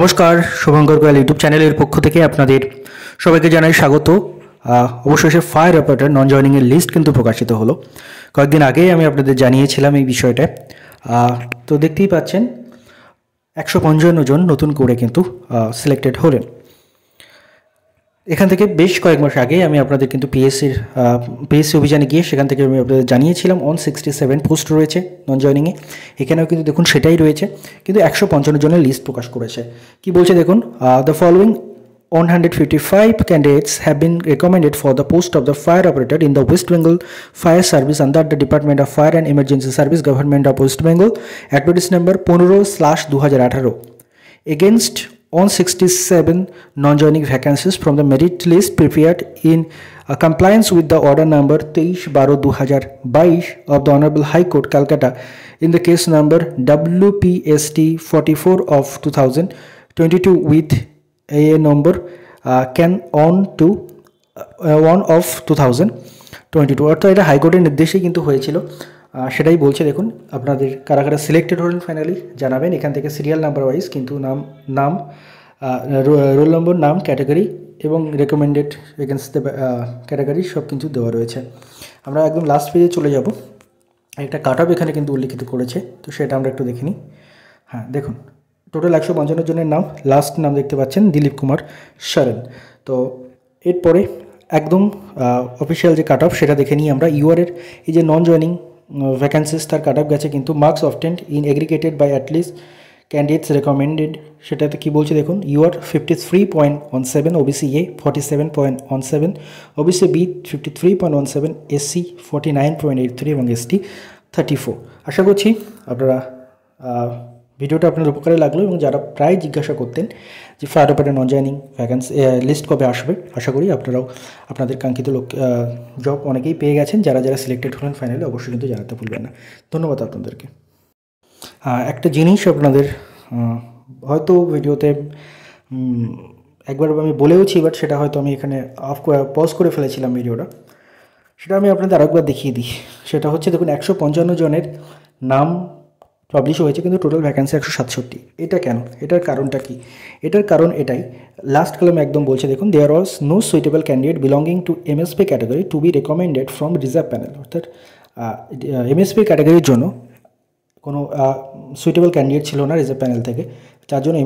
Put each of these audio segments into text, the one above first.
নমস্কার, শুভঙ্কর গোয়াল ইউটিউব চ্যানেলের পক্ষ থেকে আপনাদের সবাইকে জানাই স্বাগত। অবশেষে ফায়ার অপারেটর নন জয়নিংয়ের লিস্ট কিন্তু প্রকাশিত হলো। কয়েকদিন আগেই আমি আপনাদের জানিয়েছিলাম এই বিষয়টা। তো দেখতেই পাচ্ছেন 155 জন নতুন করে কিন্তু সিলেক্টেড হলেন। এখান থেকে বেশ কয়েক মাস আগে আমি আপনাদের কিন্তু পিএসসি অভিযানে গিয়ে সেখান থেকে আমি আপনাদের জানিয়েছিলাম 167 পোস্ট রয়েছে নন জয়নিংয়ে। এখানেও কিন্তু দেখুন সেটাই রয়েছে, কিন্তু 155 জনের লিস্ট প্রকাশ করেছে। কি বলছে দেখুন, the following 155 candidates have been recommended for the post of the fire operator in the West Bengal Fire Service under the Department of Fire and Emergency Service, Government of West Bengal, advertise number 15/2018, against 167 non-joining vacancies from the merit list prepared in compliance with the order number 23/12/2022 of the Honorable High Court, Calcutta, in the case number WPST 44 of 2022 with a number can on to 1 of 2022। অর্থাৎ এটা হাইকোর্টের নির্দেশেই কিন্তু হয়েছিল। সেটাই বলছে দেখুন, আপনাদের কারা কারা সিলেক্টেড হলেন ফাইনালি জানাবেন। এখান থেকে সিরিয়াল নাম্বার ওয়াইজ কিন্তু নাম রোল নম্বর, নাম, ক্যাটাগরি এবং রেকমেন্ডেড এগেনস্ট দ্য ক্যাটাগরি সব কিন্তু দেওয়া রয়েছে। আমরা একদম লাস্ট পেজে চলে যাব। একটা কাট অফ এখানে কিন্তু উল্লিখিত করেছে, তো সেটা আমরা একটু দেখে নিই। হ্যাঁ দেখুন, টোটাল 155 জনের নাম, লাস্ট নাম দেখতে পাচ্ছেন দিলীপ কুমার শরণ। তো এরপরে একদম অফিসিয়াল যে কাট অফ সেটা দেখে নিই আমরা। ইউআরের এই যে নন জয়নিং ভ্যাকেন্সিস তার কাট অফ গেছে কিন্তু marks obtained in aggregated by at least candidates recommended, সেটাতে কী বলছে দেখুন। UR 53.17, OBC A 47.17, OBC B 53.17, SC 49.83 এবং এসটি 34। আশা করছি আপনারা ভিডিওটা আপনাদের উপকারে লাগলো, এবং যারা প্রায় জিজ্ঞাসা করতেন যে fire operator non joining vacancy list কবে আসবে, আশা করি আপনারাও আপনাদের কাঙ্ক্ষিত জব অনেকেই পেয়ে গেছেন। যারা যারা সিলেক্টেড হলেন ফাইনালি অবশ্যই কিন্তু জানাতে ভুলবেন না। ধন্যবাদ আপনাদেরকে। একটা জিনিস আপনাদের হয়তো ভিডিওতে একবার আমি বলেওছি, বাট সেটা হয়তো আমি এখানে পজ করে ফেলেছিলাম ভিডিওটা, সেটা আমি আপনাদের আরেকবার দেখিয়ে দিই। সেটা হচ্ছে দেখুন, 155 জনের নাম পাবলিশ হয়েছে কিন্তু টোটাল ভ্যাকেন্সি 167। এটা কেন? এটার কারণটা কি? এটার কারণ এটাই, লাস্ট কলামে একদম বলছে দেখুন, there was no suitable candidate belonging to MSP category to be recommended from reserve panel. অর্থাৎ এমএসপি ক্যাটাগরির জন্য কোনো সুইটেবল ক্যান্ডিডেট ছিল না রিজার্ভ প্যানেল থেকে, যার জন্য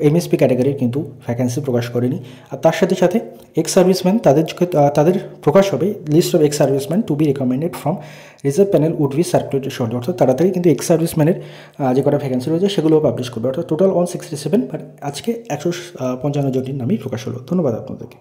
এমএসপি ক্যাটাগরির কিন্তু ভ্যাকেন্সি প্রকাশ করেনি। আর তার সাথে সাথে এক্স সার্ভিসম্যান তাদের প্রকাশ হবে list of ex serviceman to be recommended from reserve panel would be circulated shortly. অর্থাৎ তাড়াতাড়ি কিন্তু এক্স সার্ভিসম্যানের যে কটা ভ্যাকেন্সি রয়েছে সেগুলোও পাবলিশ করবে। অর্থাৎ টোটাল 167, বাট আজকে 155 জনের নামই প্রকাশ হলো। ধন্যবাদ আপনাদেরকে।